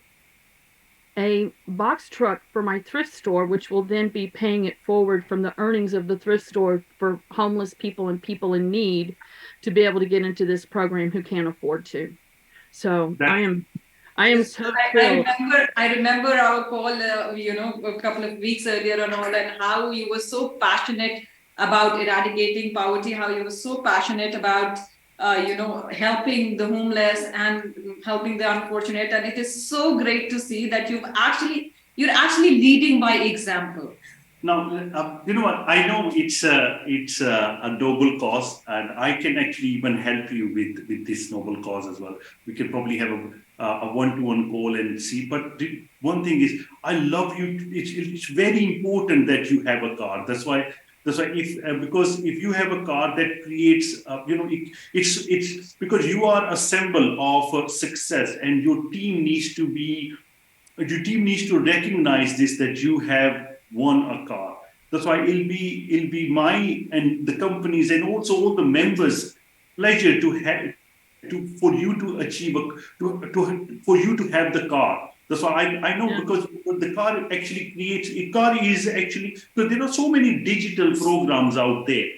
a box truck for my thrift store, which will then be paying it forward from the earnings of the thrift store for homeless people and people in need to be able to get into this program who can't afford to. So I am so thrilled. I remember our call, a couple of weeks earlier and all, and how you were so passionate about eradicating poverty, how you were so passionate about, helping the homeless and helping the unfortunate. And it is so great to see that you're actually leading by example. Now, you know what? I know it's a noble cause, and I can actually even help you with this noble cause as well. We can probably have a one-to-one call and see. But one thing is, I love you. It's very important that you have a car. That's why because if you have a car that creates, it's because you are a symbol of success, and your team needs to recognize this, that you have won a car. That's why it'll be my and the companies and also all the members' pleasure for you to achieve for you to have the car. That's why I know, because the car actually because there are so many digital programs out there.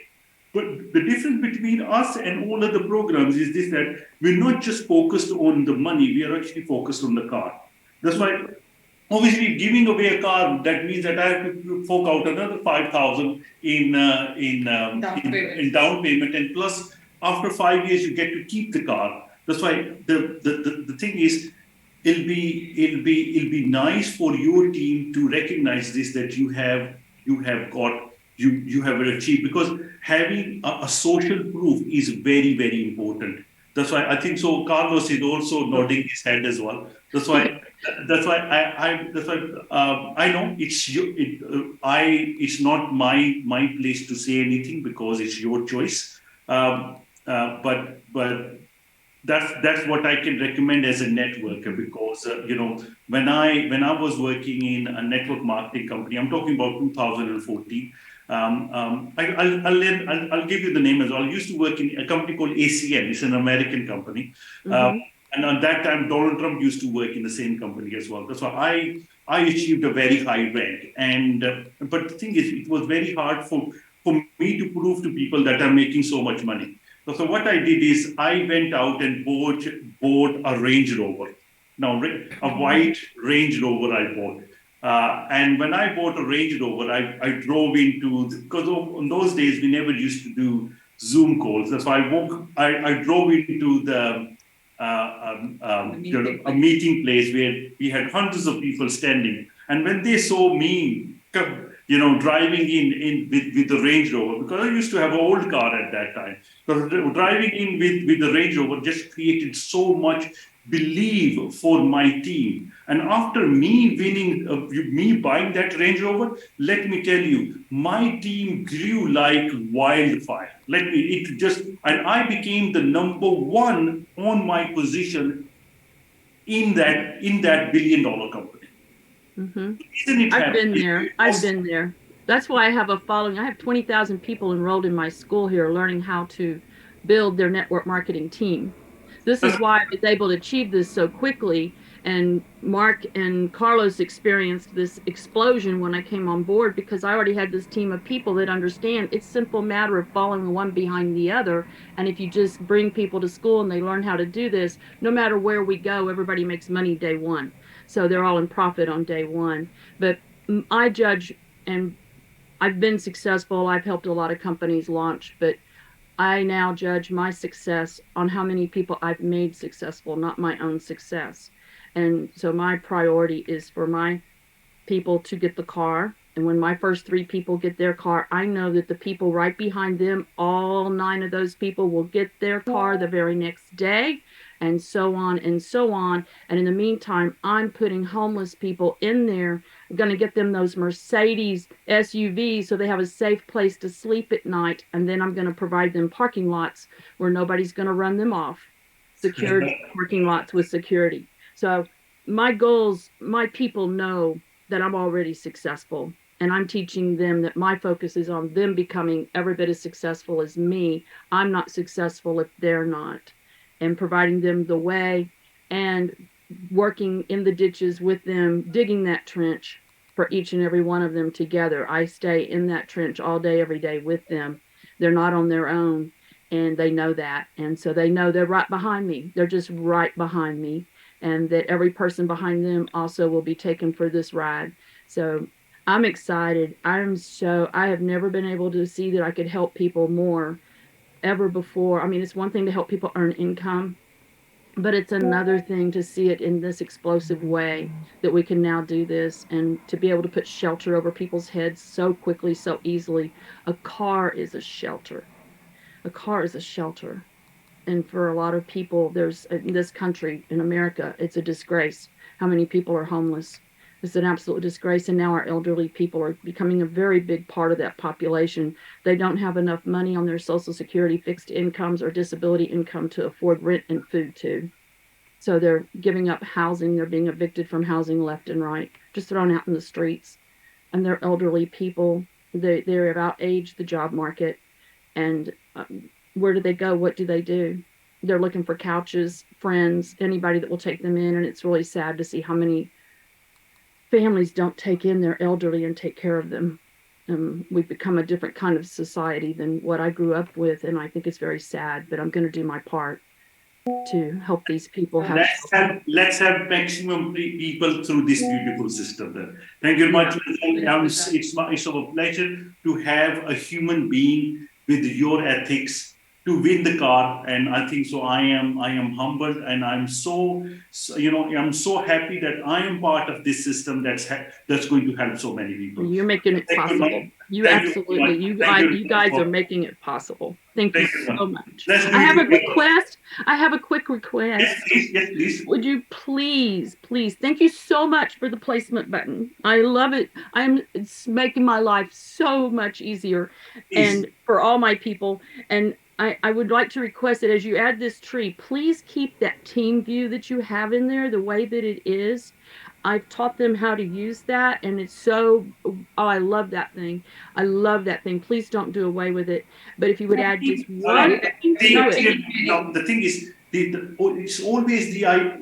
But the difference between us and all other programs is this, that we're not just focused on the money, we are actually focused on the car. That's why, obviously, giving away a car, that means that I have to fork out another 5,000 in down payment, and plus after 5 years you get to keep the car. That's why the thing is, it'll be nice for your team to recognize this, that you have achieved, because having a social proof is very, very important. That's why I think so. Carlos is also nodding his head as well. That's why. That's why I know it's not my place to say anything, because it's your choice. But that's what I can recommend as a networker, because when I was working in a network marketing company, I'm talking about 2014. I'll give you the name as well. I used to work in a company called ACM. It's an American company. And at that time, Donald Trump used to work in the same company as well. That's why I achieved a very high rank. But the thing is, it was very hard for me to prove to people that I'm making so much money. So what I did is I went out and bought a Range Rover. Now, a white Range Rover I bought. And when I bought a Range Rover, I drove because in those days, we never used to do Zoom calls. That's why I drove into a meeting place where we had hundreds of people standing. And when they saw me, driving in with the Range Rover, because I used to have an old car at that time, because driving in with the Range Rover just created so much belief for my team. And after me buying that Range Rover, let me tell you, my team grew like wildfire. And I became the number one on my position in that $1 billion company. Isn't it I've happy? been there. I've been there. That's why I have a following. I have 20,000 people enrolled in my school here learning how to build their network marketing team. This is why I was able to achieve this so quickly. And Mark and Carlos experienced this explosion when I came on board, because I already had this team of people that understand it's a simple matter of following one behind the other. And if you just bring people to school and they learn how to do this, no matter where we go, everybody makes money day one. So they're all in profit on day one. But I judge, and I've been successful. I've helped a lot of companies launch, but I now judge my success on how many people I've made successful, not my own success. And so my priority is for my people to get the car. And when my first 3 people get their car, I know that the people right behind them, all 9 of those people will get their car the very next day, and so on and so on. And in the meantime, I'm putting homeless people in there. I'm going to get them those Mercedes SUVs so they have a safe place to sleep at night. And then I'm going to provide them parking lots where nobody's going to run them off. Secured parking lots with security. So my goals, my people know that I'm already successful. And I'm teaching them that my focus is on them becoming every bit as successful as me. I'm not successful if they're not. And providing them the way and working in the ditches with them, digging that trench for each and every one of them together. I stay in that trench all day, every day with them. They're not on their own, and they know that. And so they know they're right behind me. They're just right behind me, and that every person behind them also will be taken for this ride. So I'm excited. I have never been able to see that I could help people more ever before. I mean, it's one thing to help people earn income, but it's another thing to see it in this explosive way that we can now do this, and to be able to put shelter over people's heads so quickly, so easily. A car is a shelter. A car is a shelter. And for a lot of people, in this country, in America, it's a disgrace how many people are homeless. It's an absolute disgrace. And now our elderly people are becoming a very big part of that population. They don't have enough money on their Social Security fixed incomes or disability income to afford rent and food too. So they're giving up housing. They're being evicted from housing left and right, just thrown out in the streets. And they're elderly people. They're about age the job market. And where do they go? What do they do? They're looking for couches, friends, anybody that will take them in. And it's really sad to see how many families don't take in their elderly and take care of them. we've become a different kind of society than what I grew up with, and I think it's very sad. But I'm going to do my part to help these people have. Let's have maximum people through this beautiful system. Then, thank you very much. It's a pleasure to have a human being with your ethics to win the car, and I think so. I am humbled, and I'm I'm so happy that I am part of this system that's going to help so many people. You're making it possible. You absolutely, you guys are making it possible. Thank you so much. I have a request. I have a quick request. Yes, please. Would you please, thank you so much for the placement button. I love it. It's making my life so much easier, and for all my people. And I would like to request that as you add this tree, please keep that team view that you have in there the way that it is. I've taught them how to use that, and it's so, I love that thing. I love that thing. Please don't do away with it. But if you would add just one thing to it. The thing is, it's always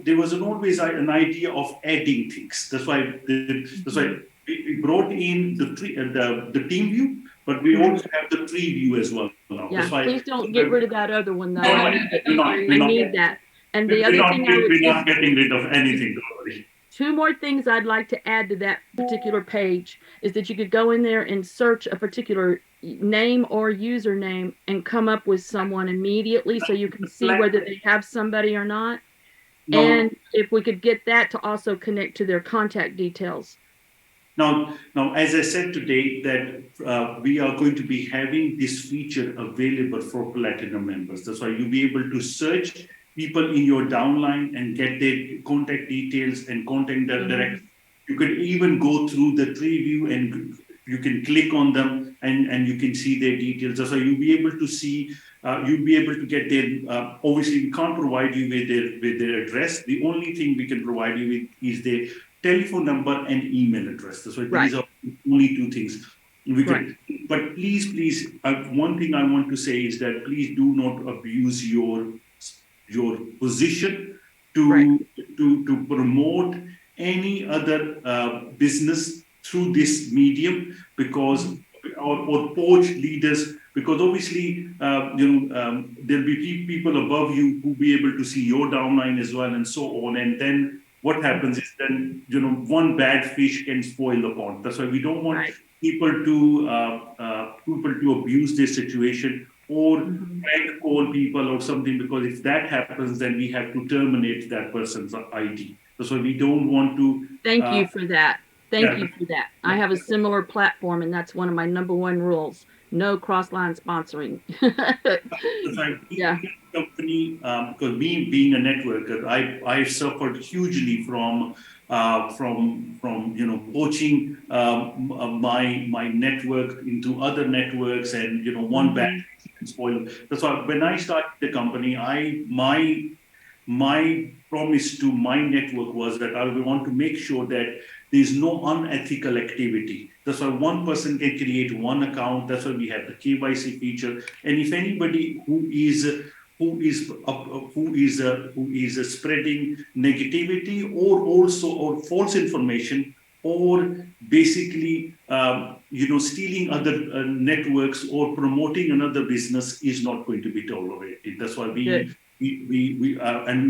there was always an idea of adding things. That's why we brought in the team view, but we also have the tree view as well now. Yeah, that's why, please don't get rid of that other one though. I not, need that. And the other thing we're not getting rid of anything. Don't worry. Two more things I'd like to add to that particular page is that you could go in there and search a particular name or username and come up with someone immediately so you can see whether they have somebody or not. No. And if we could get that to also connect to their contact details. Now, as I said today, that we are going to be having this feature available for Platinum members. That's why you'll be able to search people in your downline and get their contact details and contact them direct. You could even go through the tree view and you can click on them and you can see their details. So you'll be able to see, you'll be able to get their, obviously we can't provide you with their address. The only thing we can provide you with is their telephone number and email address. So these are only two things. We can, but please, one thing I want to say is that please do not abuse your position to promote any other business through this medium, because or poach leaders, because obviously there'll be people above you who be able to see your downline as well and so on, and then what happens is then one bad fish can spoil the pond. That's why we don't want people to abuse this situation or prank call people or something, because if that happens, then we have to terminate that person's ID. So we don't want to. Thank you for that. Thank you for that. I have a similar platform, and that's one of my #1 rules: no cross-line sponsoring. Company, because me being a networker, I suffered hugely from poaching my network into other networks, and one bad spoil. That's why when I started the company, my promise to my network was that I want to make sure that there's no unethical activity. That's why one person can create one account. That's why we have the KYC feature. And if anybody who is spreading negativity or false information, or basically stealing other networks or promoting another business, is not going to be tolerated. That's why we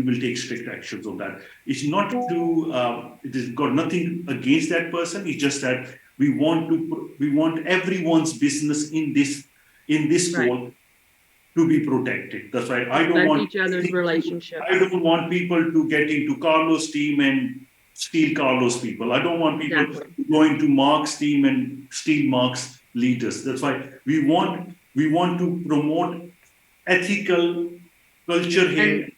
will take strict actions on that. It's not it has got nothing against that person. It's just that we want everyone's business in this world to be protected. That's why I don't want each other's relationship. I don't want people to get into Carlos' team and steal Carlos' people. I don't want people to go into Mark's team and steal Mark's leaders. That's why we want to promote ethical culture here,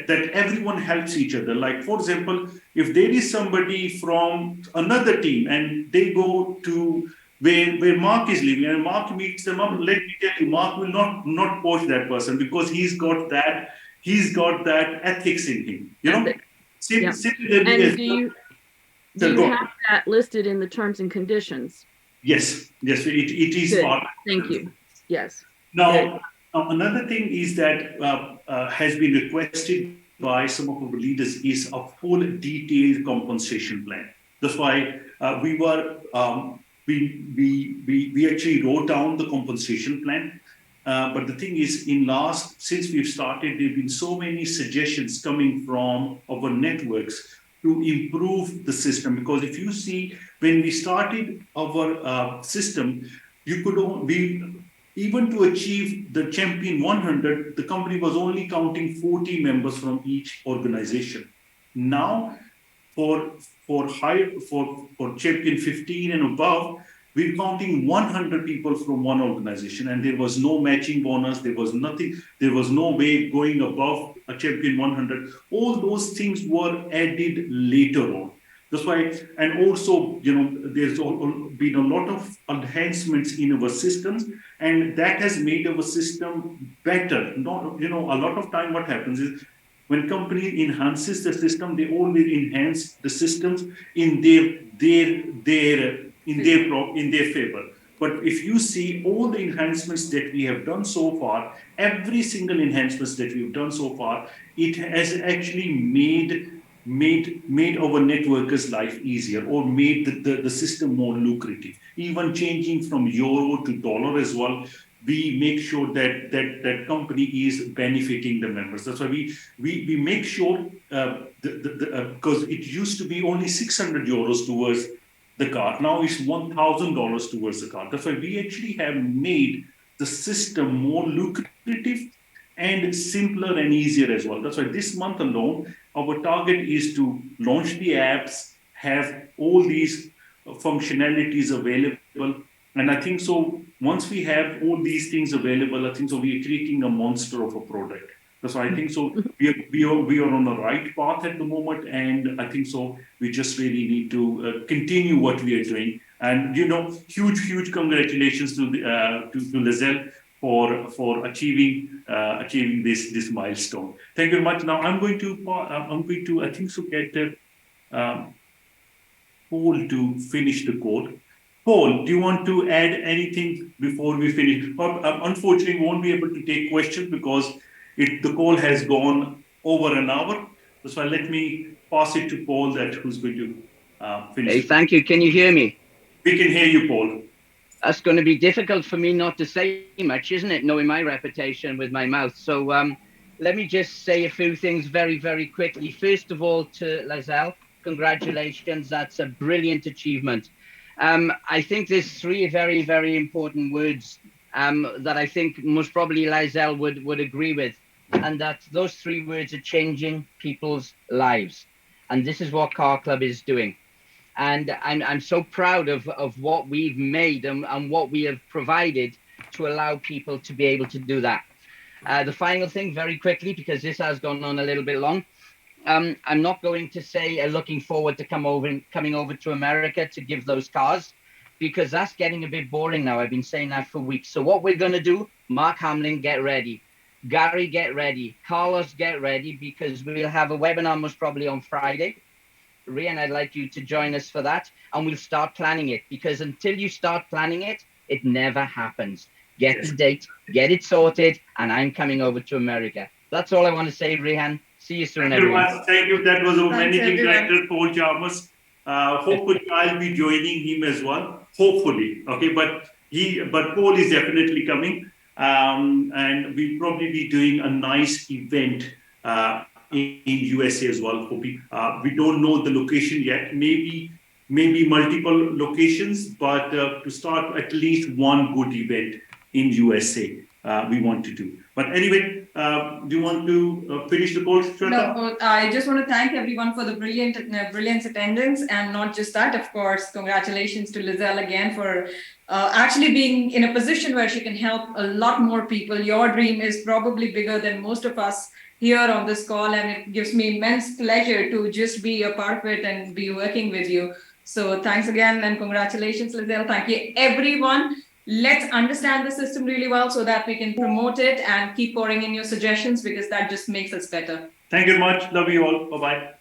that everyone helps each other. Like, for example, if there is somebody from another team and they go to where Mark is living and Mark meets them up, let me tell you, Mark will not poach that person, because he's got that ethics in him. And do you have that listed in the terms and conditions? Yes, it is part. Thank you. Yes. Now, another thing is that has been requested by some of our leaders is a full detailed compensation plan. That's why we were we actually wrote down the compensation plan. But the thing is, since we've started, there have been so many suggestions coming from our networks to improve the system. Because if you see, when we started our system, even to achieve the Champion 100, the company was only counting 40 members from each organization. Now, for Champion 15 and above, we're counting 100 people from one organization, and there was no matching bonus. There was nothing. There was no way going above a Champion 100. All those things were added later on. That's why, and also, there's been a lot of enhancements in our systems, and that has made our system better. Not, a lot of time what happens is, when company enhances the system, they always enhance the systems in their favor. But if you see all the enhancements that we have done so far, every single enhancements that we've done so far, it has actually made our networkers' life easier, or made the system more lucrative. Even changing from euro to dollar as well, we make sure that company is benefiting the members. That's why we make sure, because it used to be only 600 euros towards the card. Now it's $1,000 towards the card. That's why we actually have made the system more lucrative and simpler and easier as well. That's why this month alone, our target is to launch the apps, have all these functionalities available. And I think so, once we have all these things available, I think so we are creating a monster of a product. That's why I think so we are on the right path at the moment, and I think so we just really need to continue what we are doing. And huge congratulations to Lizelle for achieving this milestone. Thank you very much. Now I'm going to I think so get Paul to finish the call. Paul, do you want to add anything before we finish? Unfortunately, we won't be able to take questions because the call has gone over an hour. That's why let me pass it to Paul, who's going to finish. Hey, thank you. Can you hear me? We can hear you, Paul. That's going to be difficult for me not to say much, isn't it? Knowing my reputation with my mouth. So let me just say a few things very, very quickly. First of all, to Lizelle, congratulations. That's a brilliant achievement. I think there's three very, very important words that I think most probably Lizelle would agree with. And that those three words are changing people's lives. And this is what CarClub is doing. And I'm so proud of what we've made and what we have provided to allow people to be able to do that. The final thing, very quickly, because this has gone on a little bit long. I'm not going to say looking forward to coming over to America to give those cars, because that's getting a bit boring now. I've been saying that for weeks. So what we're going to do, Mark Hamlin, get ready. Gary, get ready. Carlos, get ready, because we'll have a webinar most probably on Friday. Rian, I'd like you to join us for that, and we'll start planning it, because until you start planning it, it never happens. Get the date, get it sorted, and I'm coming over to America. That's all I want to say, Rihan. See you soon, everyone. Thank you. That was a managing director, Paul Chalmers. Hopefully, I'll be joining him as well. Hopefully, okay. But Paul is definitely coming, and we'll probably be doing a nice event in USA as well for people. We don't know the location yet. Maybe multiple locations, but to start at least one good event in USA, we want to do. But anyway, do you want to finish the call, Shweta? No, I just want to thank everyone for the brilliant attendance, and not just that, of course, congratulations to Lizelle again for actually being in a position where she can help a lot more people. Your dream is probably bigger than most of us here on this call, and it gives me immense pleasure to just be a part of it and be working with you. So thanks again, and congratulations, Lizelle. Thank you, everyone. Let's understand the system really well so that we can promote it and keep pouring in your suggestions, because that just makes us better. Thank you very much. Love you all. Bye-bye.